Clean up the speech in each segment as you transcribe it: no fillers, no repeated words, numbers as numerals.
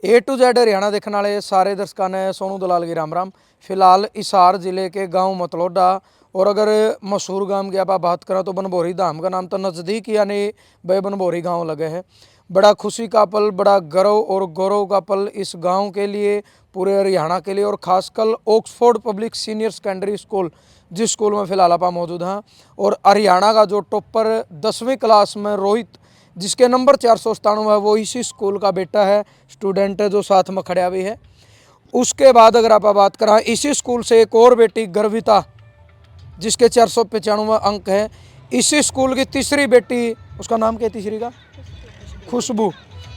A to Z Haryana देखने वाले सारे दर्शकों ने सोनू दलाल की राम राम। फिलहाल हिसार जिले के गांव मतलोडा, और अगर मशहूर गांव की आप बात करें तो बनभोरी धाम का नाम तो नज़दीक यानी भाई बनभोरी गांव लगे है। बड़ा खुशी का पल, बड़ा गर्व और गौरव का पल इस गांव के लिए, पूरे हरियाणा के लिए, और खासकर Oxford public senior secondary school जिस स्कूल में फिलहाल आप मौजूद हैं, और हरियाणा का जो टॉपर 10वीं क्लास में रोहित जिसके नंबर 497 है, वो इसी स्कूल का बेटा है, स्टूडेंट है जो साथ में खड़ा भी है। उसके बाद अगर आप बात करें इसी स्कूल से एक और बेटी गर्विता जिसके 495 अंक है, इसी स्कूल की तीसरी बेटी, उसका नाम क्या है तीसरी का, खुशबू,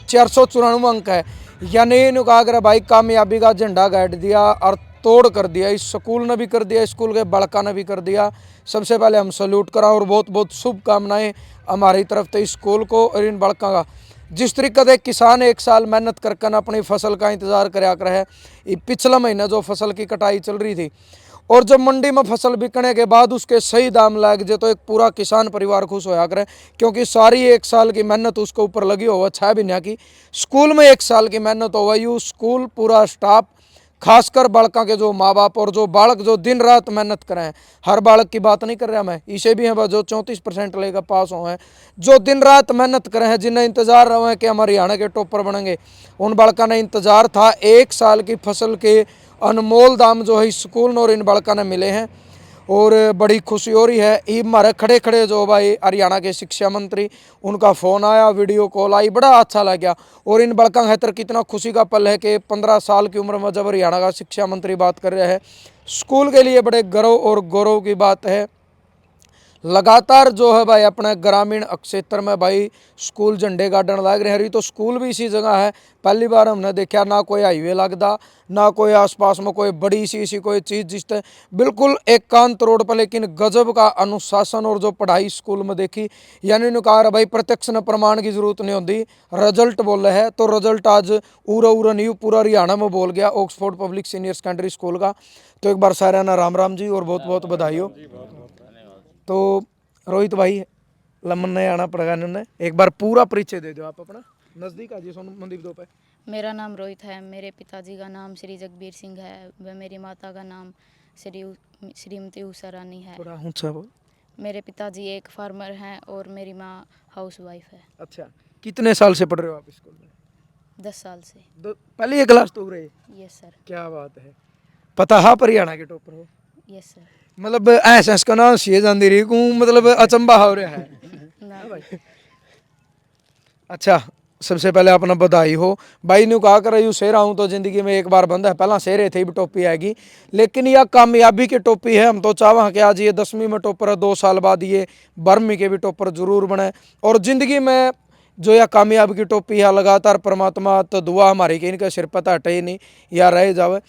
494 अंक है। यानी इन्होंने कहा अगर भाई कामयाबी का झंडा गाड़ दिया और तोड़ कर दिया, इस स्कूल ने भी कर दिया, स्कूल के बड़का ने भी कर दिया। सबसे पहले हम सल्यूट करा और बहुत बहुत शुभकामनाएं हमारी तरफ से इस स्कूल को और इन बड़का का। जिस तरीके से किसान एक साल मेहनत करके अपनी फसल का इंतजार कराया कर है, पिछला महीना जो फसल की कटाई चल रही थी, और जब मंडी में फसल बिकने के बाद उसके सही दाम लग जाए तो एक पूरा किसान परिवार खुश होया करे, क्योंकि सारी एक साल की मेहनत उसके ऊपर लगी हो, छह महीना की स्कूल में एक साल की मेहनत हो गई। स्कूल पूरा स्टाफ, खासकर बालका के जो माँ बाप और जो बालक जो दिन रात मेहनत करें हैं, हर बालक की बात नहीं कर रहा मैं, इसे भी हैं जो 34% लेकर पास हुए हैं, जो दिन रात मेहनत करें हैं, जिन्हें इंतजार रहे हैं कि हम हरियाणा के टॉपर बनेंगे, उन बालका ने इंतजार था। एक साल की फसल के अनमोल दाम जो है इस स्कूल और इन बालका ने मिले हैं, और बड़ी खुशी हो रही है। ये हमारे खड़े खड़े जो भाई हरियाणा के शिक्षा मंत्री, उनका फ़ोन आया, वीडियो कॉल आई, बड़ा अच्छा लगा। और इन बड़का खैतर कितना खुशी का पल है कि 15 साल की उम्र में जब हरियाणा का शिक्षा मंत्री बात कर रहे हैं, स्कूल के लिए बड़े गर्व और गौरव की बात है। लगातार जो है भाई अपने ग्रामीण क्षेत्र में भाई स्कूल झंडे गाड़न लग रहे हैं। तो स्कूल भी इसी जगह है, पहली बार हमने देखा ना कोई हाईवे लगता, ना कोई आसपास में कोई बड़ी सी कोई चीज़ जिससे बिल्कुल एकांत रोड पर, लेकिन गजब का अनुशासन और जो पढ़ाई स्कूल में देखी। यानी उन्होंने कहा भाई प्रत्यक्ष न प्रमाण की जरूरत नहीं होती, रिजल्ट बोल रहे हैं, तो रिजल्ट आज उरा नहीं पूरा हरियाणा में बोल गया Oxford public senior secondary school का। तो एक बार सारा ना राम राम जी और बहुत बहुत बधाई हो। तो रोहित भाई लमन ने आना पड़ेगा, इन्होंने एक बार पूरा परिचय दे दो आप अपना, नज़दीक आ जी सोनू मंदिर दो पे। मेरा नाम रोहित है, मेरे पिताजी का नाम श्री जगबीर सिंह है व मेरी माता का नाम श्रीमती उषा रानी है। थोड़ा ऊंचा बोल। मेरे पिताजी एक फार्मर हैं और मेरी माँ हाउसवाइफ है। अच्छा, कितने साल से पढ़ रहे हो आप स्कूल में? 10 साल से। पहले ये क्लास तो हो रही? Yes sir. क्या बात है, पता है हरियाणा के टॉपर हो? Yes sir. मतलब ऐसा इसका नाम सी जाती रही को, मतलब अचंबा हो रहा है ना भाई। अच्छा, सबसे पहले अपना बधाई हो भाई। न्यू कहा कर यू शेर आऊँ तो जिंदगी में एक बार बंदा है, पहला शेरे थे भी टोपी आएगी, लेकिन यह कामयाबी की टोपी है। हम तो चाहवा कि आज ये 10वीं में टॉपर है, 2 साल बाद ये 12वीं के भी टॉपर जरूर बने, और जिंदगी में जो यह कामयाबी की टोपी है लगातार परमात्मा तो दुआ हमारी कि इनका सिर पता हटे ही नहीं या रह जावे।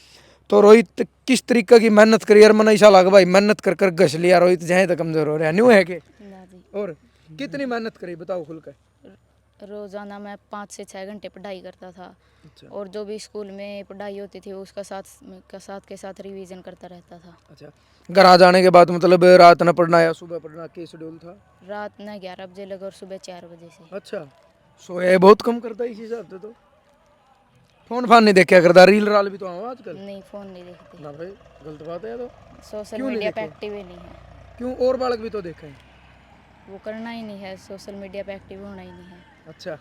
तो रोहित किस तरीके की मेहनत करी यार, मन ऐसा लगा भाई मेहनत कर कर घस लिया रोहित, जहाँ तक कमजोर हो रहा है न्यू है कि? ना जी। और कितनी मेहनत करी बताओ खुल कर? रोज़ाना मैं 5 से 6 घंटे पढ़ाई करता था। अच्छा। और जो भी स्कूल में पढ़ाई होती थी उसका साथ के साथ रिवीजन करता रहता था। अच्छा, घर आ जाने के बाद मतलब रात न पढ़ना या सुबह पढ़ना, क्या शेड्यूल था? रात न 11 बजे लगे और सुबह 4 बजे से। अच्छा, सोया बहुत कम करता है इस हिसाब से तो। फोन फान नहीं देखा करता, रील राल भी तो आओ आजकल? नहीं, फ़ोन नहीं देखते। ना भाई, गलत बात है तो। सोशल क्यों नहीं मीडिया पे देखे? एक्टिव ही नहीं है। क्यों, और बालक भी तो देखे हैं। वो करना ही नहीं है, सोशल मीडिया पे एक्टिव होना ही नहीं है। अच्छा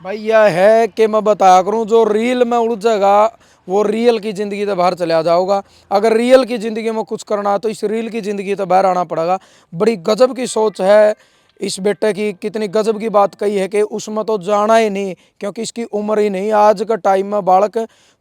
भाई, यह है कि मैं बताया करूं जो रील में उलझेगा वो रियल की ज़िंदगी तो बाहर चला जाओगा। अगर रियल की ज़िंदगी में कुछ करना है तो इस रील की ज़िंदगी तो बाहर आना पड़ेगा। बड़ी गजब की सोच है इस बेटे की, कितनी गजब की बात कही है कि उसमें तो जाना ही नहीं, क्योंकि इसकी उम्र ही नहीं। आज का टाइम में बालक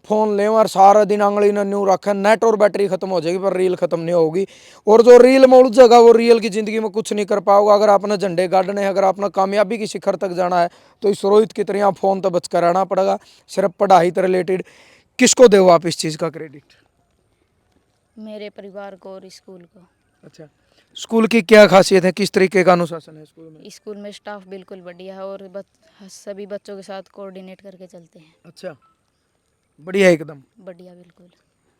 फ़ोन ले और सारा दिन आंगली न न्यू रखे, नेट और बैटरी खत्म हो जाएगी पर रील खत्म नहीं होगी। और जो रील में उलझेगा वो रियल की ज़िंदगी में कुछ नहीं कर पाओगा। अगर आपने झंडे गाड़ने हैं, अगर आपने कामयाबी की शिखर तक जाना है तो इस रोहित की तरह फ़ोन तो बच कर रहना पड़ेगा। सिर्फ पढ़ाई से रिलेटेड किसको दो आप इस चीज़ का क्रेडिट? मेरे परिवार को और स्कूल को। अच्छा, स्कूल की क्या खासियत है, किस तरीके का अनुशासन है स्कूल में? स्कूल में स्टाफ बिल्कुल बढ़िया है और सभी बच्चों के साथ कोऑर्डिनेट करके चलते हैं। अच्छा, बढ़िया एकदम। बढ़िया बिल्कुल।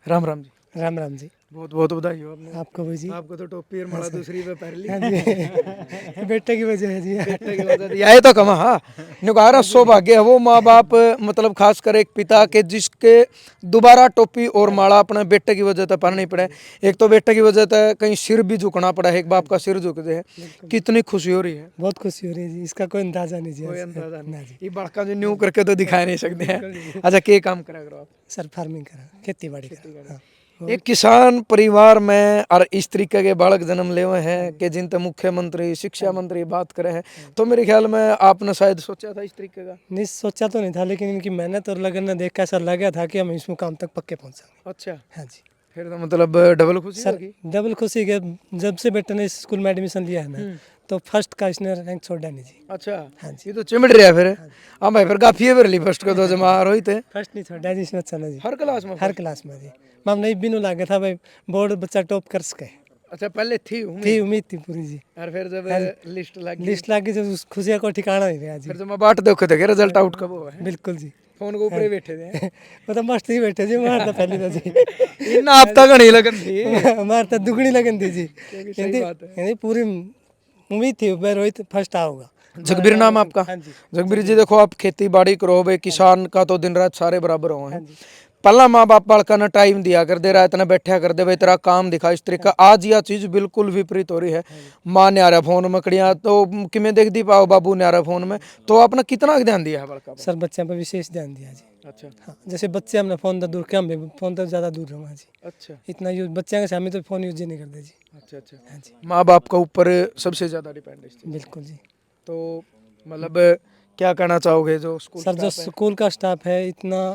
राम राम जी। राम राम जी। बहुत बहुत बधाई हो आपने। आपको भी जी। आपको तो टोपी और माला दूसरी पे पहन ली। हाँ जी बेटे की वजह है जी। बेटे की वजह यही तो कमा। हाँ, निकारा सौभाग्य है वो माँ बाप, मतलब खासकर एक पिता के जिसके दोबारा टोपी और माला अपने बेटे की वजह से पहननी पड़े। एक तो बेटे की वजह से कहीं सिर भी झुकना पड़ा है, एक बाप का सिर झुक जाए, कितनी खुशी हो रही है। बहुत खुशी हो रही है जी, इसका कोई अंदाजा नहीं जी। कोई अंदाजा ना नहीं, जी। ये बड़का जो न्यू करके तो दिखा नहीं सकते हैं। अच्छा, क्या काम करा करो आप? सर फार्मिंग करा, खेती बाड़ी करा। हाँ। एक किसान परिवार में और इस तरीके के बालक जन्म ले हुए हैं कि जिन तक मुख्यमंत्री शिक्षा मंत्री बात करे हैं, तो मेरे ख्याल में आपने शायद सोचा था इस तरीके का। नहीं सोचा तो नहीं था, लेकिन इनकी मेहनत और लगन ने देख कर ऐसा लगा था कि हम इस मुकाम तक पक्के पहुंचाएंगे। अच्छा, हाँ जी फिर तो मतलब डबल खुशी सर, होगी। डबल खुशी के जब से बेटे ने इस स्कूल में एडमिशन लिया है ना, तो फर्स्ट का इसने रैंक छोड़ा नहीं जी। अच्छा, हाँ जी। ये तो चिमट रहा है फिर। हाँ भाई, फिर काफी है ली फर्स्ट को तो जमा रोहित है फर्स्ट नहीं छोड़ा जी इसने, अच्छा ना जी। हर क्लास में। हर क्लास में जी। मैम नहीं बिनू लागे था भाई बोर्ड बच्चा टॉप कर सके, अच्छा, पहले थी थी उम्मीद, उम्मीद थी पूरी जी। और फिर जब लिस्ट लगी, लिस्ट लागी जब उस खुशियाँ को ठिकाना नहीं रहा जी। फिर जब मैं बाट देखो थे रिजल्ट आउट कब हुआ है, बिल्कुल जी। फोन के ऊपर ही बैठे थे। वो तो मस्त ही बैठे जी, मार तो पहली तो जी। इन हफ्ता घनी लगन थी। मार तो दुगनी लगन थी जी। सही बात है। यानी पूरी उम्मीद थी भाई रोहित फर्स्ट आओगा। जगबीर नाम आपका? हाँ जी। जगबीर जी, देखो आप खेती बाड़ी करो भाई, किसान का तो दिन रात सारे बराबर हो हैं। हाँ जी। पहला माँ बाप बालका ने टाइम दिया कर दे रहा है, इतना बैठा कर दे भाई तेरा काम दिखा इस तरीका। आज यह चीज बिल्कुल विपरीत हो रही है। माँ ने आ रहा फोन में कड़िया तो किमें देख दी पाओ, बाबू ने आ रहा फोन में, तो आपने कितना ध्यान दिया है बालका पर? सर बच्चों पर विशेष ध्यान दिया जी। अच्छा हाँ, जैसे बच्चे हमने फोन तो दूर के, हम भी फोन तो ज़्यादा दूर रहूँगा जी। अच्छा इतना यूज बच्चे के सामने तो फोन यूज ही नहीं करते जी। अच्छा अच्छा। हाँ जी माँ बाप का ऊपर सबसे ज्यादा डिपेंड है इस चीज़। बिल्कुल जी। तो मतलब क्या कहना चाहोगे जो स्कूल सर जो स्टाफ है? स्कूल का स्टाफ है इतना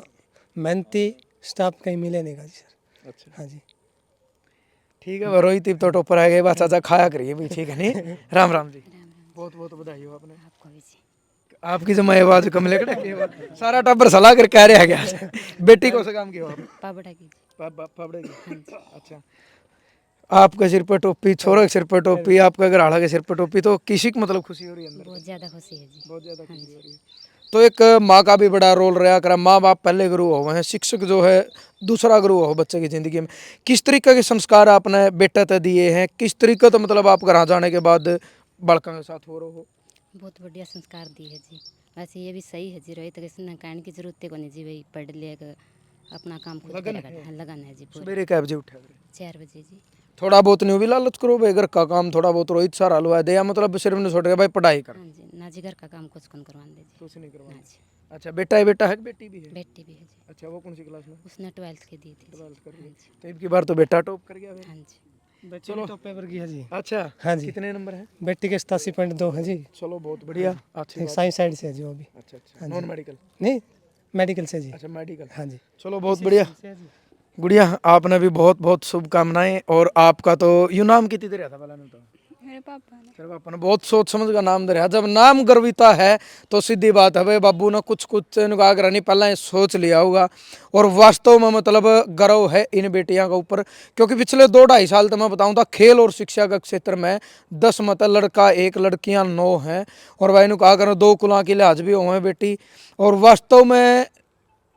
मेहनती स्टाफ कहीं मिले नहीं जी सर। अच्छा, हाँ जी ठीक है रोहित, टिप तो टॉपर आ गए, बस चाचा खाया करिए भी, ठीक है नहीं। राम राम जी, बहुत बहुत बधाई हो आपने। आपको भी जी। आपकी जो मैं आवाज कम लग रही है, सारा टब्बर सलाह कर कह रहा है क्या? बेटी को से काम किया आप? पापड़ा की जी। पापड़े की। अच्छा, आपके सिर पर टोपी, छोरे के सिर पर टोपी, आपका घरवाला के सिर पर टोपी, तो किसी को मतलब खुशी हो रही है अंदर? बहुत ज़्यादा खुशी है जी। बहुत ज्यादा खुशी हो रही है। तो एक माँ का भी बड़ा रोल रहा कर, माँ बाप पहले गुरु हो हैं, शिक्षक जो है दूसरा गुरु हो बच्चे की जिंदगी में। किस तरीके के संस्कार आपने बेटे तक दिए हैं, किस तरीके तो मतलब आप घर जाने के बाद बड़का के साथ हो रहे हो? बहुत बढ़िया संस्कार दी है जी। वैसे ये भी सही है जी, रोहित किसी ने कहने की जरूरत को नहीं जी, भाई पढ़ लिया अपना काम खुद करेगा। हाँ, लगन है जी पूरी। सवेरे कै बजे उठा? 4 बजे जी। थोड़ा बहुत नहीं भी लालच करो भाई, घर का काम थोड़ा बहुत रोहित सारा हलवा दे, या मतलब सिर्फ ने छोड़ के भाई पढ़ाई कर? हाँ जी, ना जी घर का काम कुछ कौन करवा दे जी। कुछ नहीं करवा। ना जी। अच्छा, बेटा है? बेटा है कि बेटी भी है? बेटी भी है जी। अच्छा, वो कौन सी क्लास में? उसने 12th की दी थी जी। 12th कर हाँ रही है। जी। तो इनकी बार तो बेटा टॉप कर गया फिर। हाँ जी। बच्चे भी टॉप पेपर की है जी। अच्छा, हाँ जी। कितने नंबर है? बेटी के 87.2 है जी। चलो बहुत बढ़िया, अच्छी बात। साइंस साइड से है जी वो भी। अच्छा अच्छा, नॉन मेडिकल? नहीं मेडिकल से जी। अच्छा, मेडिकल। हाँ जी चलो बहुत बढ़िया। गुड़िया, आपने भी बहुत बहुत शुभकामनाएं। और आपका तो यू नाम कितनी देर था पहला? नहीं तो मेरे पापा ने। तेरे पापा ने बहुत सोच समझ का नाम दे रहा। जब नाम गर्विता है तो सीधी बात है भाई, बाबू ने कुछ कुछ आग्रह नहीं पहला सोच लिया होगा। और वास्तव में मतलब गर्व है इन बेटियां के ऊपर, क्योंकि पिछले 2-2.5 साल तो मैं बताऊं था खेल और शिक्षा के क्षेत्र में 10 मतलब लड़का 1 लड़कियां 9 हैं। और भाई कहा करो 2 कुलों की लिहाज भी हुए बेटी। और वास्तव में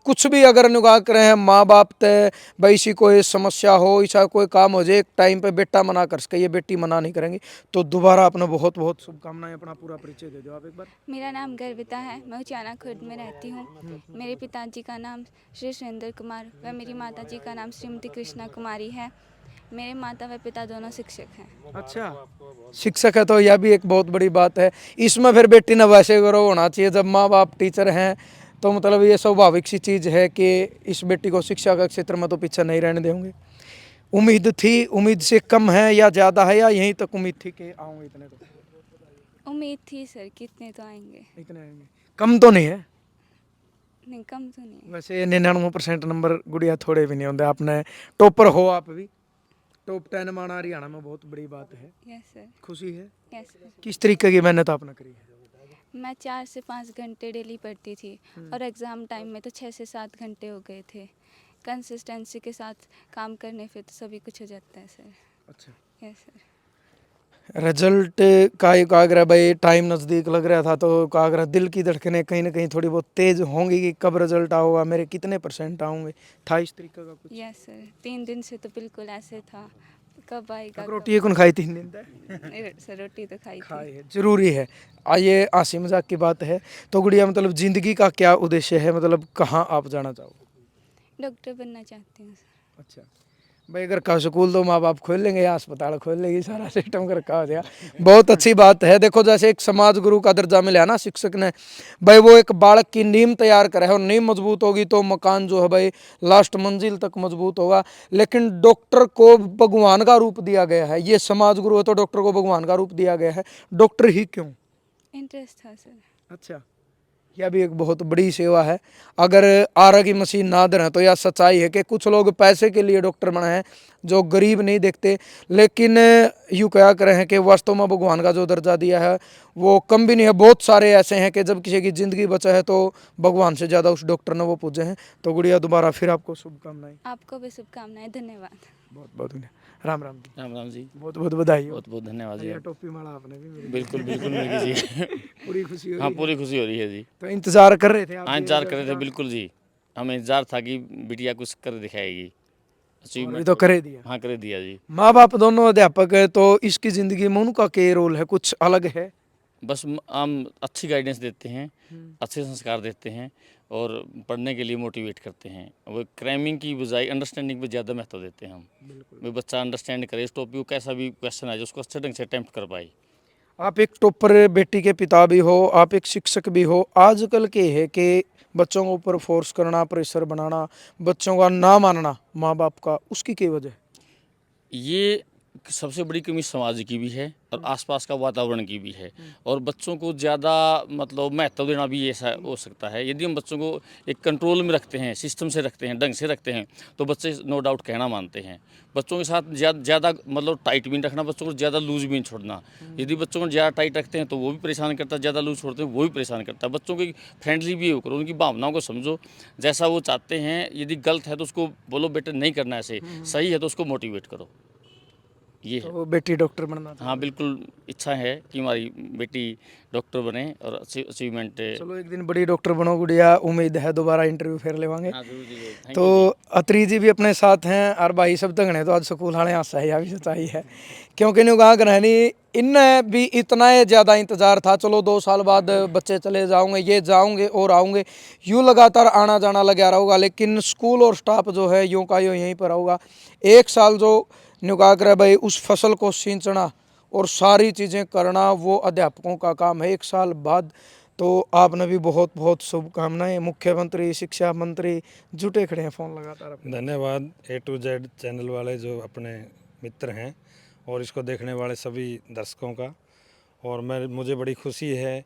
कुछ भी अगर निगाह करें हैं माँ बाप तय भाई, इसी कोई समस्या हो, ऐसा कोई काम हो जाए एक टाइम पे बेटा मना कर सके, ये बेटी मना नहीं करेंगी। तो दोबारा अपना बहुत बहुत शुभकामनाएं, अपना पूरा परिचय दे दो आप एक बार। मेरा नाम गर्विता है, मैं उचाना खुर्द में रहती हूँ। मेरे पिताजी का नाम श्री सुरेंद्र कुमार व मेरी माताजी का नाम श्रीमती कृष्णा कुमारी है। मेरे माता व पिता दोनों शिक्षक हैं। अच्छा, शिक्षक है तो यह भी एक बहुत बड़ी बात है। इसमें फिर बेटी ने वैसे गौरव होना चाहिए, जब माँ बाप टीचर हैं तो मतलब ये स्वाभाविक सी चीज़ है कि इस बेटी को शिक्षा का क्षेत्र में तो पीछे नहीं रहने देंगे। उम्मीद थी, उम्मीद से कम है या ज़्यादा है, या यहीं तक उम्मीद थी कि आऊँगे इतने? तो उम्मीद थी सर कितने तो आएंगे। इतने आएंगे, कम तो नहीं है? नहीं कम तो नहीं। वैसे 99% नंबर गुड़िया थोड़े भी नहीं होंगे। आपने टॉपर हो, आप भी टॉप 10 में आना हरियाणा में बहुत बड़ी बात है, यस सर। खुशी है। Yes sir. किस तरीके की मेहनत आपने करी है? मैं 4 से 5 घंटे डेली पढ़ती थी और एग्ज़ाम टाइम में तो 6 से 7 घंटे हो गए थे। कंसिस्टेंसी के साथ काम करने फिर तो सभी कुछ हो जाता है सर। अच्छा, यस सर। रिजल्ट का एक आग्रह भाई, टाइम नज़दीक लग रहा था तो का आग्रह, दिल की धड़कनें कहीं ना कहीं थोड़ी बहुत तेज़ होंगी कि कब रिजल्ट आओगा, मेरे कितने परसेंट आऊँगे। 28 तारीख का कुछ यस सर, 3 दिन से तो बिल्कुल ऐसे था, कब आएगा तक कब रोटी कौन खाई 3 दिन तक? सर रोटी तो खाई थी। खाई है, जरूरी है। आइए, हंसी मजाक की बात है तो गुड़िया मतलब जिंदगी का क्या उद्देश्य है, मतलब कहाँ आप जाना चाहोगे? डॉक्टर बनना चाहती हूँ सर। अच्छा भाई, अगर का स्कूल तो माँ बाप खोल लेंगे या अस्पताल खोल लेंगे, सारा सिस्टम कर रखा हो जाएगा। बहुत अच्छी बात है। देखो जैसे एक समाज गुरु का दर्जा मिला ना शिक्षक ने, भाई वो एक बालक की नींव तैयार करे है, और नींव मजबूत होगी तो मकान जो है भाई लास्ट मंजिल तक मजबूत होगा। लेकिन डॉक्टर को भगवान का रूप दिया गया है, ये समाज गुरु है तो डॉक्टर को भगवान का रूप दिया गया है। डॉक्टर ही क्यों? इंटरेस्ट था सर। अच्छा, यह भी एक बहुत बड़ी सेवा है। अगर आरा की मशीन ना धरें तो यह सच्चाई है कि कुछ लोग पैसे के लिए डॉक्टर बने हैं जो गरीब नहीं देखते, लेकिन यूँ क्या करें हैं कि वास्तव में भगवान का जो दर्जा दिया है वो कम भी नहीं है। बहुत सारे ऐसे हैं कि जब किसी की ज़िंदगी बचा है तो भगवान से ज़्यादा उस डॉक्टर ने वो पूजे हैं। तो गुड़िया दोबारा फिर आपको शुभकामनाएं। आपको भी शुभकामनाएं, धन्यवाद। बहुत बहुत धन्यवाद। राम राम जी, राम राम जी, बहुत बहुत बधाई हो। बहुत बहुत धन्यवाद जी। ये टोपी माला आपने भी मेरी बिल्कुल बिल्कुल मिलेगी जी। पूरी खुशी हो हाँ, रही है। पूरी खुशी हो रही है जी। तो इंतजार कर रहे थे आप? हाँ, ये इंतजार कर रिजल्ट रहे थे का? बिल्कुल जी। हमें इंतजार था कि बिटिया कुछ कर दिखाएगी, और अचीवमेंट ये तो करे दिया। हाँ, कर दिया जी। माँ बाप दोनों अध्यापक है तो इसकी जिंदगी में उनका क्या रोल है, कुछ अलग है? बस हम अच्छी गाइडेंस देते हैं, अच्छे संस्कार देते हैं और पढ़ने के लिए मोटिवेट करते हैं। वो क्रैमिंग की बजाय अंडरस्टैंडिंग पे ज़्यादा महत्व देते हैं हम। वो बच्चा अंडरस्टैंड करे, इस टॉपिक को कैसा भी क्वेश्चन आए उसको अच्छे ढंग से अटेम्प्ट कर पाए। आप एक टॉपर बेटी के पिता भी हो, आप एक शिक्षक भी हो। आजकल के है कि बच्चों के ऊपर फोर्स करना, प्रेशर बनाना, बच्चों का ना मानना माँ बाप का, उसकी क्या वजह है? ये सबसे बड़ी कमी समाज की भी है और आसपास का वातावरण की भी है, और बच्चों को ज़्यादा मतलब महत्व देना भी ऐसा हो सकता है। यदि हम बच्चों को एक कंट्रोल में रखते हैं, सिस्टम से रखते हैं, ढंग से रखते हैं, तो बच्चे नो डाउट कहना मानते हैं। बच्चों के साथ ज़्यादा मतलब टाइट भी नहीं रखना, बच्चों को ज़्यादा लूज भी नहीं छोड़ना। यदि बच्चों को ज़्यादा टाइट रखते हैं तो वो भी परेशान करता है, ज़्यादा लूज छोड़ते हैं वो भी परेशान करता है। बच्चों की फ्रेंडली भी करो, उनकी भावनाओं को समझो, जैसा वो चाहते हैं। यदि गलत है तो उसको बोलो बेटा नहीं करना ऐसे, सही है तो उसको मोटिवेट करो। ये है। तो बेटी डॉक्टर बनना था? हाँ, बिल्कुल इच्छा है कि हमारी बेटी डॉक्टर बने और अच्छी अचीवमेंट। चलो एक दिन बड़ी डॉक्टर बनो गुड़िया, उम्मीद है दोबारा इंटरव्यू फिर लेवांगे। हाँ, जरूर जी, थैंक यू तो जी। अत्री जी भी अपने साथ हैं और भाई सब तगड़े, तो आज स्कूल वाले हासा है, भी सच्चाई है। क्योंकि न्यू कहा रहनी इनने भी इतना ही ज़्यादा इंतज़ार था। चलो 2 साल बाद बच्चे चले जाओगे, ये जाओगे और आओगे, यूँ लगातार आना जाना लगा रहोगा, लेकिन स्कूल और स्टाफ जो है यूँ का यूँ यहीं पर होगा। 1 साल जो न्यू कहा कर भाई उस फसल को सींचना और सारी चीज़ें करना वो अध्यापकों का काम है। 1 साल बाद तो आपने भी बहुत बहुत शुभकामनाएं। मुख्यमंत्री, शिक्षा मंत्री जुटे खड़े हैं फ़ोन लगातार अपने। धन्यवाद A to Z चैनल वाले जो अपने मित्र हैं और इसको देखने वाले सभी दर्शकों का। और मुझे बड़ी खुशी है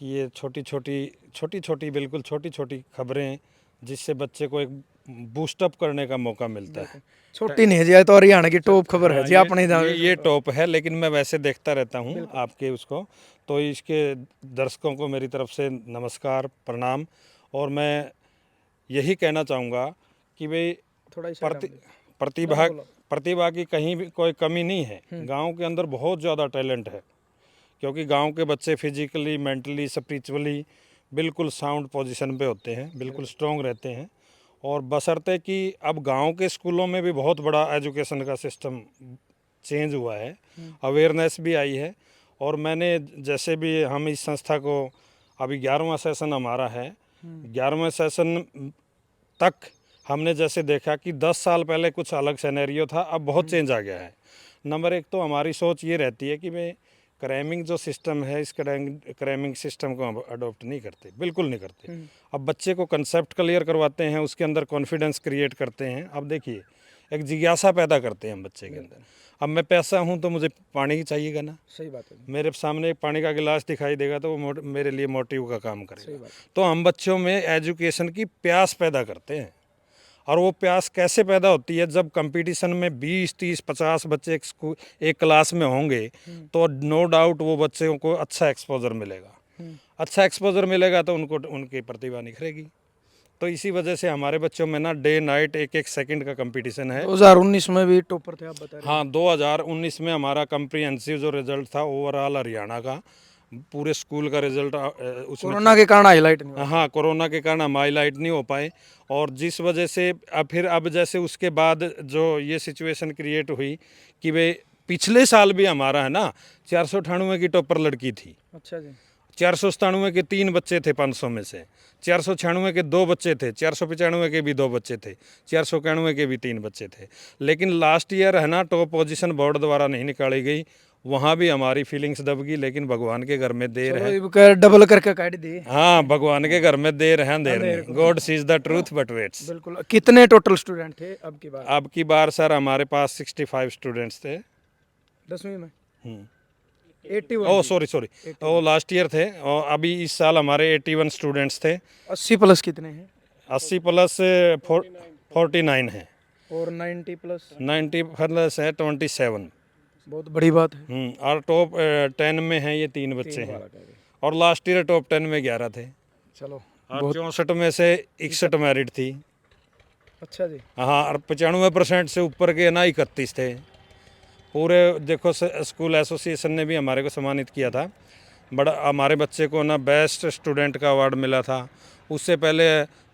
कि ये छोटी छोटी बिल्कुल छोटी छोटी खबरें जिससे बच्चे को एक बूस्टअप करने का मौका मिलता है। छोटी नहीं है जी, तो हरियाणा की टॉप खबर है हाँ, जी, अपने ये टॉप है, लेकिन मैं वैसे देखता रहता हूँ आपके उसको। तो इसके दर्शकों को मेरी तरफ से नमस्कार, प्रणाम। और मैं यही कहना चाहूँगा कि भाई थोड़ा ही प्रतिभा की कहीं भी कोई कमी नहीं है। गांव के अंदर बहुत ज़्यादा टैलेंट है, क्योंकि गांव के बच्चे फिजिकली, मेंटली, स्पिरिचुअली बिल्कुल साउंड पोजीशन पे होते हैं, बिल्कुल स्ट्रॉन्ग रहते हैं। और बशर्ते कि अब गांव के स्कूलों में भी बहुत बड़ा एजुकेशन का सिस्टम चेंज हुआ है, अवेयरनेस भी आई है। और मैंने जैसे भी हम इस संस्था को अभी 11वां सेशन हमारा है, 11वें सेशन तक हमने जैसे देखा कि 10 साल पहले कुछ अलग सिनेरियो था, अब बहुत चेंज आ गया है। नंबर 1 तो हमारी सोच ये रहती है कि भाई क्रैमिंग जो सिस्टम है, इस क्रैमिंग सिस्टम को हम अडोप्ट नहीं करते, बिल्कुल नहीं करते। अब बच्चे को कंसेप्ट क्लियर करवाते हैं, उसके अंदर कॉन्फिडेंस क्रिएट करते हैं। अब देखिए, एक जिज्ञासा पैदा करते हैं हम बच्चे के अंदर। अब मैं पैसा हूँ तो मुझे पानी ही चाहिएगा ना। सही बात है। मेरे सामने एक पानी का गिलास दिखाई देगा तो वो मेरे लिए मोटिव का काम करेगा। तो हम बच्चों में एजुकेशन की प्यास पैदा करते हैं। और वो प्यास कैसे पैदा होती है? जब कंपटीशन में 20, 30, 50 बच्चे एक क्लास में होंगे तो नो डाउट वो बच्चों को अच्छा एक्सपोजर मिलेगा। अच्छा एक्सपोजर मिलेगा तो उनकी प्रतिभा निखरेगी। तो इसी वजह से हमारे बच्चों में ना डे नाइट एक एक सेकंड का कंपटीशन है। 2019 में भी टॉपर थे आप बता रहे हाँ, 2019 में हमारा कम्प्रीहेंसिव जो रिजल्ट था ओवरऑल हरियाणा का, पूरे स्कूल का रिजल्ट उसमें कोरोना के कारण हाईलाइट नहीं हुआ। हाँ, कोरोना के कारण हम हाईलाइट नहीं हो पाए, और जिस वजह से अब जैसे उसके बाद जो ये सिचुएशन क्रिएट हुई कि वे पिछले साल भी हमारा है ना 498 की टॉपर लड़की थी, अच्छा जी। 497 के 3 बच्चे थे 500 में से, 496 के 2 बच्चे थे, 495 के भी 2 बच्चे थे, 491 के भी 3 बच्चे थे। लेकिन लास्ट ईयर है ना टॉप पोजीशन बोर्ड द्वारा नहीं निकाली गई, वहाँ भी हमारी फीलिंग्स दब गई, लेकिन भगवान के घर में देर है। डबल करके काट दी। हाँ, भगवान के घर में देर है अंधेर नहीं। God sees the truth but weights. बिल्कुल। कितने टोटल स्टूडेंट थे अब की बार? अब की बार सर हमारे पास 65 स्टूडेंट्स थे। 10वीं में हम्म। 81। ओह सॉरी, वो लास्ट ईयर थे, और अभी इस साल हमारे 81 स्टूडेंट्स थे। 80 प्लस कितने हैं? 80 प्लस 49 है, और 90 प्लस? 90 प्लस है 27। बहुत बड़ी बात है। और टॉप 10 में हैं ये 3 बच्चे हैं, और लास्ट ईयर टॉप 10 में 11 थे, चलो। और 64 में से 61 मैरिड थी। अच्छा जी। हाँ, और 95% से ऊपर के ना 31 थे। पूरे देखो स्कूल एसोसिएशन ने भी हमारे को सम्मानित किया था, बड़ा हमारे बच्चे को ना बेस्ट स्टूडेंट का अवार्ड मिला था। उससे पहले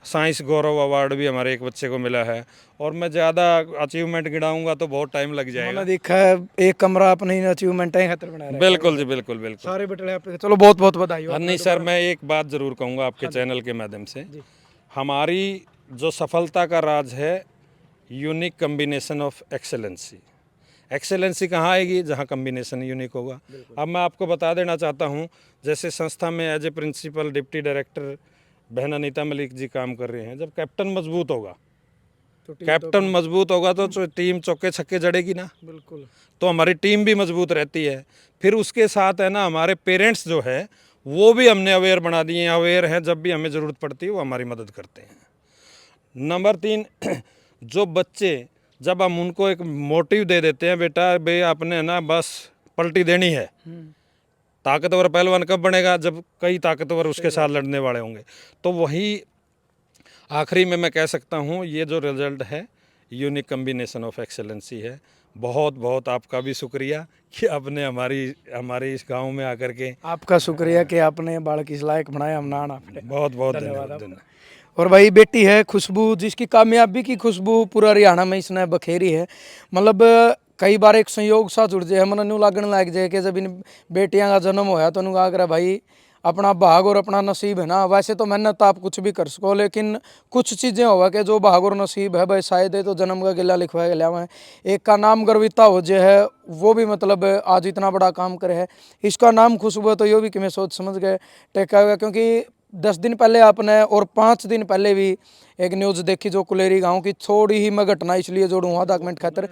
साइंस गौरव अवार्ड भी हमारे एक बच्चे को मिला है, और मैं ज़्यादा अचीवमेंट गिनाऊंगा तो बहुत टाइम लग जाएगा। मैंने देखा है एक कमरा अपनी अचीवमेंट है खतर बना रहा है। बिल्कुल जी, बिल्कुल बिल्कुल। सारे बटले आप पे। चलो बहुत बहुत बधाई हो। नहीं सर, मैं एक बात ज़रूर कहूँगा आपके चैनल के माध्यम से, हमारी जो सफलता का राज है unique combination of excellency. Excellency कहाँ आएगी? जहाँ कम्बिनेशन यूनिक होगा। अब मैं आपको बता देना चाहता हूँ, जैसे संस्था में as a principal deputy director बहन अनीता मलिक जी काम कर रहे हैं। जब कैप्टन मजबूत होगा, कैप्टन मजबूत होगा तो टीम चौके छक्के जड़ेगी ना। बिल्कुल। तो हमारी टीम भी मजबूत रहती है। फिर उसके साथ है ना हमारे पेरेंट्स जो है वो भी हमने अवेयर बना दिए हैं, अवेयर हैं, जब भी हमें ज़रूरत पड़ती है वो हमारी मदद करते हैं। नंबर 3, जो बच्चे जब हम उनको एक मोटिव दे देते हैं, बेटा बे आपने ना बस पलटी देनी है, ताकतवर पहलवान कब बनेगा? जब कई ताकतवर उसके साथ लड़ने वाले होंगे। तो वही आखिरी में मैं कह सकता हूँ, ये जो रिजल्ट है यूनिक कम्बिनेशन ऑफ एक्सेलेंसी है। बहुत बहुत आपका भी शुक्रिया कि आपने हमारे इस गांव में आकर के। आपका शुक्रिया कि आपने बालक इस लायक बनाया। हम ना बहुत बहुत धन्यवाद। और भाई बेटी है खुशबू, जिसकी कामयाबी की खुशबू पूरा हरियाणा में इसने बखेरी है। मतलब कई बार एक संयोग सा जुड़ जाए, मन न्यू लागण लग जाए कि जब इन बेटियां का जन्म होया तो नु आकर भाई अपना भाग और अपना नसीब है ना। वैसे तो मेहनत आप कुछ भी कर सको, लेकिन कुछ चीज़ें होगा कि जो भाग और नसीब है भाई शायद है तो जन्म का गिला लिखवा के लिया है। एक का नाम गर्विता हो जे है, वो भी मतलब आज इतना बड़ा काम करे है। इसका नाम खुशबू है, तो ये भी कि मैं सोच समझ गए टेका हुआ। क्योंकि 10 दिन पहले आपने और 5 दिन पहले भी एक न्यूज़ देखी जो कुलेरी गांव की, थोड़ी ही मैं घटना इसलिए जोड़ूँ आधा कमेंट खातर,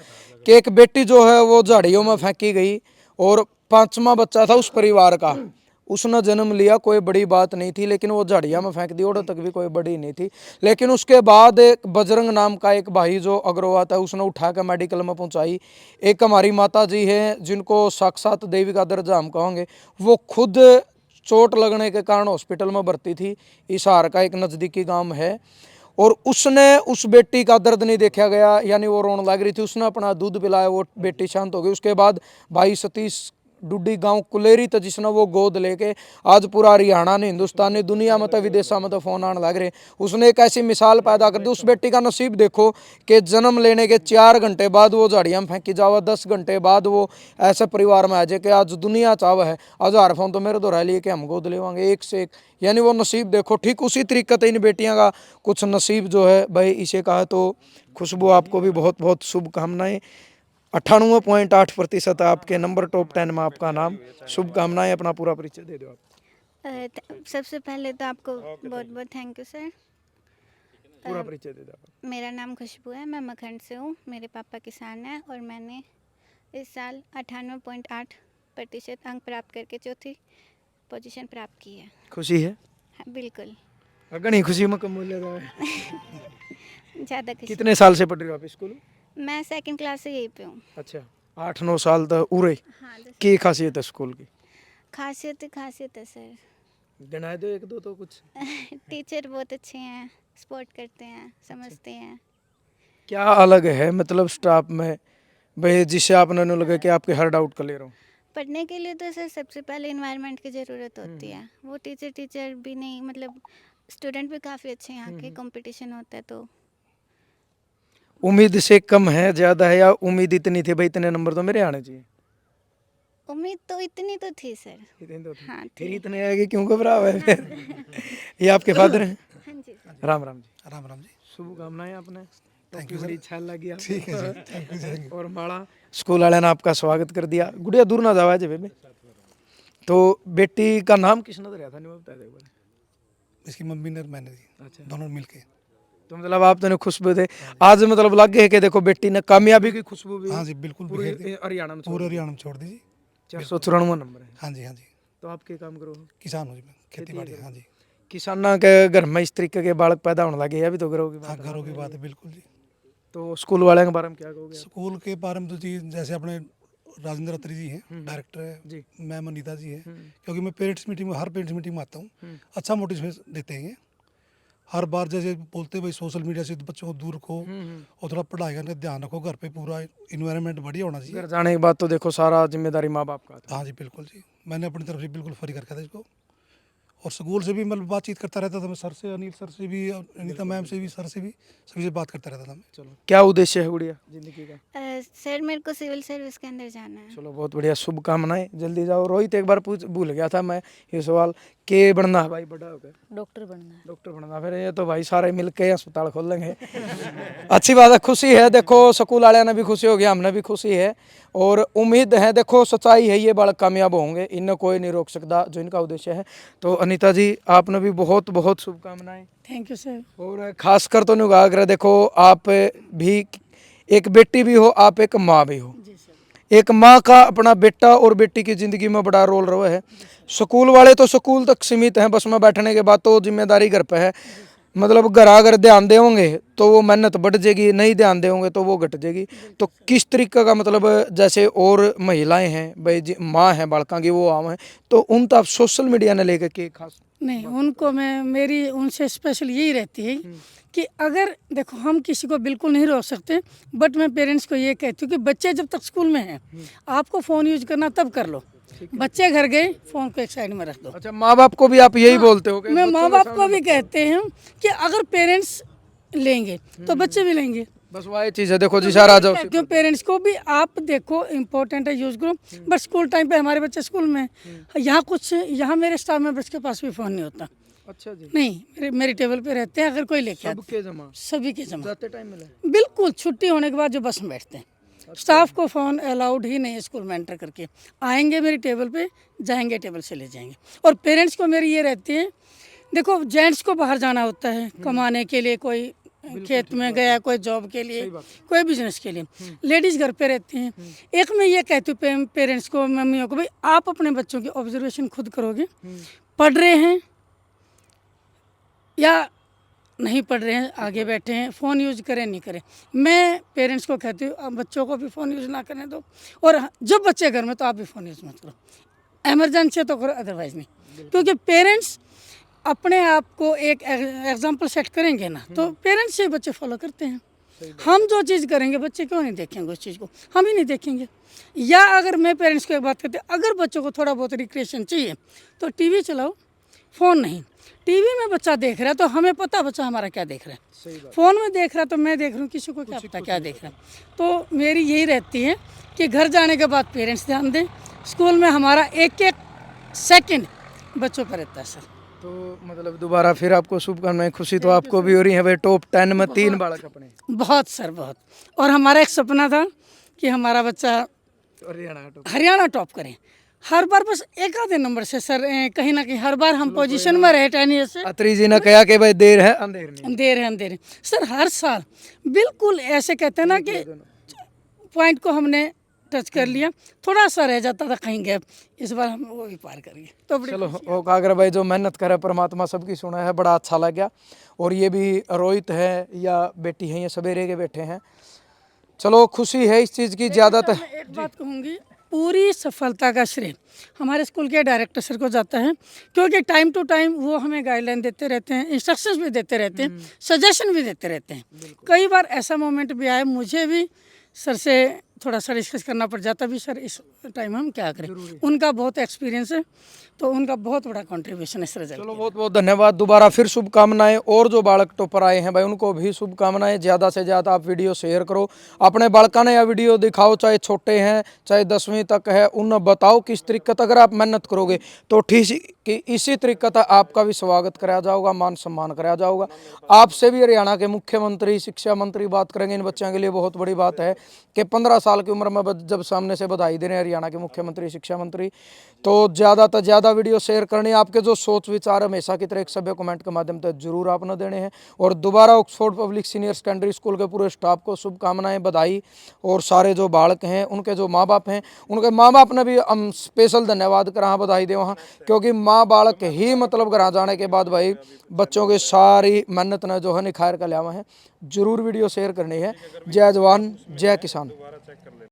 कि एक बेटी जो है वो झाड़ियों में फेंकी गई, और 5वां बच्चा था उस परिवार का, उसने जन्म लिया, कोई बड़ी बात नहीं थी, लेकिन वो झाड़िया में फेंक दी, और तक भी कोई बड़ी नहीं थी। लेकिन उसके बाद एक बजरंग नाम का एक भाई जो अग्रवा था, उसने उठा कर मेडिकल में पहुंचाई। एक हमारी माता जी हैं जिनको साक्षात देवी का दर्जा हम कहेंगे, वो खुद चोट लगने के कारण हॉस्पिटल में भर्ती थी। हिसार का एक नज़दीकी गांव है, और उसने उस बेटी का दर्द नहीं देखा गया, यानी वो रोने लग रही थी, उसने अपना दूध पिलाया, वो बेटी शांत हो गई। उसके बाद भाई सतीश डुड्डी गांव कुलेरी था, जिसने वो गोद लेके आज पूरा हरियाणा ने, हिंदुस्तान ने, दुनिया में तो विदेशा में तो फोन आने लग रहे। उसने एक ऐसी मिसाल पैदा कर दी। उस बेटी का नसीब देखो कि जन्म लेने के 4 घंटे बाद वो झाड़ियाँ में फेंकी जावा, 10 घंटे बाद वो ऐसे परिवार में आ जाए कि आज दुनिया चाव है। 1000 फोन तो मेरे दोहरा लिए कि हम गोद लेवांगे एक से एक, यानी वो नसीब देखो। ठीक उसी तरीके से इन बेटियाँ का कुछ नसीब जो है भाई इसे कहा। तो खुशबू आपको भी बहुत बहुत शुभकामनाएं। 98.8% आपके नंबर टॉप 10 में आपका नाम। शुभकामनाएं। अपना पूरा परिचय दे दो आप। सबसे पहले तो आपको बहुत बहुत थैंक यू सर। पूरा परिचय दे दो आप। मेरा नाम खुशबू है, मैं मखंड से हूँ, मेरे पापा किसान हैं, और मैंने इस साल 98.8% अंक प्राप्त करके चौथी पोजीशन प्राप्त की है। खुशी है? हाँ, बिल्कुल। अगर नहीं खुशी में कम मूल्य ज़्यादा खुशी। कितने साल से पढ़ रहे हो आप स्कूल? मैं 2nd क्लास से यहीं पे हूँ। अच्छा, 8-9 साल तक उरे। हाँ, की खासियत है स्कूल की? खासियत है सर। गिनाए दो 1-2 तो कुछ। टीचर बहुत अच्छे हैं, सपोर्ट करते हैं, समझते हैं। क्या अलग है मतलब स्टाफ में भाई जिससे आपने नु लगे कि आपके हर डाउट क्लियर हो? पढ़ने के लिए तो सर सबसे पहले इन्वायरमेंट की ज़रूरत होती है। वो टीचर भी नहीं, मतलब स्टूडेंट भी काफ़ी अच्छे हैं, यहाँ के कंपटीशन होता है तो। उम्मीद से कम है ज़्यादा है, या उम्मीद इतनी थी भाई इतने नंबर तो मेरे आने चाहिए? उम्मीद तो इतनी तो थी सर। इतने तो थे। हाँ फिर थी। इतने आएगी क्यों घबरा हुआ है फिर? ये आपके फादर हैं? हाँ जी सर। राम राम जी। राम राम जी। शुभकामनाएं आपने। थैंक यू बड़ी सर। इच्छा लगी आपको। ठीक है जी, थैंक यू थैंक यू। और माड़ा स्कूल वाले ने आपका स्वागत कर दिया। गुड़िया दूर ना जावा जे बेबे। तो बेटी का नाम किस नजर आया था नहीं बता दे। इसकी मम्मी ने और मैंने जी, अच्छा। दोनों मिलके। तो मतलब आप तो खुशबू थे आज, मतलब लग गए कि देखो बेटी ने कामयाबी की खुशबू भी हाँ जी बिल्कुल पूरे बिखेर दी। हरियाणा में पूरे हरियाणा में छोड़ दी जी। 494 नंबर है। हाँ जी हाँ जी। तो आप क्या काम करो? किसान हूँ जी मैं, खेती बाड़ी। हाँ जी। किसाना के घर में इस तरीके के बालक पैदा होने लगे, अभी तो करोगे हाँ घरों की बात है बिल्कुल जी। तो स्कूल वाले के बारे में क्या कहोगे? स्कूल के बारे में तो जी जैसे अपने राजेंद्र अत्री जी हैं, डायरेक्टर है जी। मैम अनीता जी है, क्योंकि मैं पेरेंट्स मीटिंग में, हर पेरेंट्स मीटिंग में आता हूँ, अच्छा मोटिवेशन देते हैं ये। हर बार जैसे बोलते हैं भाई सोशल मीडिया से बच्चों को दूर रखो और थोड़ा पढ़ाई का ध्यान रखो, घर पे पूरा इन्वायरमेंट बढ़िया होना चाहिए। घर जाने के बाद तो देखो सारा जिम्मेदारी माँ बाप का था। हाँ जी बिल्कुल जी, मैंने अपनी तरफ से बिल्कुल फ्री कर रखा था इसको। और स्कूल से भी मतलब बातचीत करता रहता था मैं, सर से, अनिल सर से भी, अनीता मैम से भी, सर से भी, सभी से बात करता रहता था मैं। चलो क्या उद्देश्य है गुड़िया जिंदगी का? सर मेरे को सिविल सर्विस के अंदर जाना है। चलो बहुत बढ़िया, शुभकामनाएं, जल्दी जाओ। रोहित एक बार पूछ भूल गया था मैं ये सवाल, के बनना है भाई बड़ा होकर? डॉक्टर बनना है। डॉक्टर बनना, फिर ये तो भाई सारे मिलके अस्पताल खोल लेंगे। अच्छी बात है, खुशी है। देखो स्कूल वाले ने भी खुशी हो गया, हमने भी खुशी है और उम्मीद है। देखो सच्चाई है, ये बालक कामयाब होंगे, इन्हें कोई नहीं रोक सकता जो इनका उद्देश्य है। तो अनीता जी आपने भी बहुत बहुत शुभकामनाएं। Thank you sir. और खासकर तो निगाह देखो, आप भी एक बेटी भी हो, आप एक माँ भी हो। एक माँ का अपना बेटा और बेटी की ज़िंदगी में बड़ा रोल रहा है। स्कूल वाले तो स्कूल तक सीमित हैं, बस में बैठने के बाद तो जिम्मेदारी घर पे है। मतलब घर अगर ध्यान देंगे तो वो मेहनत बढ़ जाएगी, नहीं ध्यान देंगे तो वो घट जाएगी। तो किस तरीके का मतलब जैसे और महिलाएं हैं भाई, माँ हैं बालका की, वो आम हैं, तो उन तो आप सोशल मीडिया ने लेकर के खास नहीं, उनको मैं, मेरी उनसे स्पेशल यही रहती है कि अगर देखो हम किसी को बिल्कुल नहीं रोक सकते, बट मैं पेरेंट्स को ये कहती हूँ कि बच्चे जब तक स्कूल में हैं आपको फ़ोन यूज करना तब कर लो, बच्चे घर गए फ़ोन को एक साइड में रख दो। अच्छा, माँ बाप को भी आप यही बोलते हो? मैं माँ बाप को भी कहते हैं कि अगर पेरेंट्स लेंगे तो बच्चे भी लेंगे। बस वही चीज़ है। देखो जी सारा जाओ कहती हूँ पेरेंट्स को भी, आप देखो इम्पोर्टेंट है यूज़ करो, बट स्कूल टाइम पे हमारे बच्चे स्कूल में, यहाँ मेरे स्टाफ मेंबर्स के पास भी फ़ोन नहीं होता। अच्छा जी, नहीं, मेरी टेबल पे रहते हैं, अगर कोई लेके आता सबके जमा सभी के जमा जाते टाइम मिले। बिल्कुल, छुट्टी होने के बाद जो बस में बैठते हैं। स्टाफ को फ़ोन अलाउड ही नहीं है स्कूल में एंटर करके, आएंगे मेरी टेबल पे, जाएंगे टेबल से ले जाएंगे। और पेरेंट्स को मेरी ये रहती है, देखो जेंट्स को बाहर जाना होता है कमाने के लिए, कोई खेत में गया, कोई जॉब के लिए, कोई बिजनेस के लिए, लेडीज़ घर पे रहती हैं। एक मैं ये कहती हूँ पेरेंट्स को, मम्मियों को, भाई आप अपने बच्चों की ऑब्जर्वेशन खुद करोगे, पढ़ रहे हैं या नहीं पढ़ रहे हैं, आगे बैठे हैं, फ़ोन यूज करें नहीं करें। मैं पेरेंट्स को कहती हूँ आप बच्चों को भी फ़ोन यूज़ ना करने दो, और जब बच्चे घर में तो आप भी फ़ोन यूज़ मत करो। एमरजेंसी है तो करो, अदरवाइज़ नहीं। क्योंकि पेरेंट्स अपने आप को एक एग्जाम्पल सेट करेंगे ना, तो पेरेंट्स से बच्चे फॉलो करते हैं। हम जो चीज़ करेंगे बच्चे क्यों नहीं देखेंगे उस चीज़ को, हम ही नहीं देखेंगे। या अगर मैं पेरेंट्स को एक बात कहती हूँ, अगर बच्चों को थोड़ा बहुत रिक्रिएशन चाहिए तो टीवी चलाओ, फ़ोन नहीं। टीवी में बच्चा देख रहा है तो हमें पता बच्चा हमारा क्या देख रहा है, फ़ोन में देख रहा है तो मैं देख रहा हूँ, किसी को क्या पता क्या देख रहा है। तो मेरी यही रहती है कि घर जाने के बाद पेरेंट्स ध्यान दें, स्कूल में हमारा एक एक सेकंड बच्चों पर रहता है सर। तो मतलब दोबारा फिर आपको शुभकामनाएं। खुशी तो आपको भी हो रही है भाई, टॉप 10 में 3 बालक अपने। बहुत सर, बहुत। और हमारा एक सपना था कि हमारा बच्चा हरियाणा टॉप करे। हर बार बस एक आधे नंबर से सर, कहीं ना कहीं हर बार हम पोजीशन में रहे 10 ईयर से। अत्री जी ने कहा कि भाई देर है अंधेर नहीं। अंधेर है सर, हर साल बिल्कुल ऐसे कहते हैं ना कि पॉइंट को हमने टच कर लिया, थोड़ा सा रह जाता था कहीं गैप, इस बार हम वो भी पार कर गए। तो चलो ओ कागर भाई, जो मेहनत करे परमात्मा सबकी सुना है, बड़ा अच्छा लग गया। और ये भी रोहित है या बेटी है, ये सवेरे के बैठे हैं। चलो खुशी है इस चीज़ की। ज़्यादातर एक बात कहूँगी, पूरी सफलता का श्रेय हमारे स्कूल के डायरेक्टर सर को जाता है, क्योंकि टाइम टू टाइम वो हमें गाइडलाइन देते रहते हैं, इंस्ट्रक्शंस भी देते रहते हैं, सजेशन भी देते रहते हैं। कई बार ऐसा मोमेंट भी आया, मुझे भी सर से थोड़ा सा डिस्कस करना पड़ जाता भी, सर इस टाइम हम क्या करें। उनका बहुत एक्सपीरियंस है, तो उनका बहुत बड़ा कंट्रीब्यूशन है इस रिजल्ट। चलो बहुत बहुत धन्यवाद, दोबारा फिर शुभकामनाएं। और जो बालक टॉपर आए हैं भाई उनको भी शुभकामनाएं। ज़्यादा से ज़्यादा आप वीडियो शेयर करो, अपने बालका ने यह वीडियो दिखाओ, चाहे छोटे हैं चाहे 10वीं तक है, उन्हें बताओ किस तरीके अगर आप मेहनत करोगे तो ठीक कि इसी तरीके तक आपका भी स्वागत कराया जाएगा, मान सम्मान कराया जाएगा। आपसे भी हरियाणा के मुख्यमंत्री शिक्षा मंत्री बात करेंगे। इन बच्चों के लिए बहुत बड़ी बात है कि 15 साल की उम्र में जब सामने से बधाई दे रहे हैं हरियाणा के मुख्यमंत्री शिक्षा मंत्री, तो ज़्यादा से ज़्यादा वीडियो शेयर करनी। आपके जो सोच विचार हमेशा की तरह एक सभ्य कमेंट के माध्यम से जरूर आपने देने हैं। और दोबारा Oxford public senior secondary school के पूरे स्टाफ को शुभकामनाएं, बधाई। और सारे जो बालक हैं उनके जो माँ बाप हैं, उनके माँ बाप ने भी हम स्पेशल धन्यवाद करा, बधाई दे वहाँ, क्योंकि माँ बालक ही मतलब घर जाने के बाद भाई बच्चों की सारी मेहनत ने जो है निखार कर लिया है। जरूर वीडियो शेयर करनी है। जय जवान जय किसान।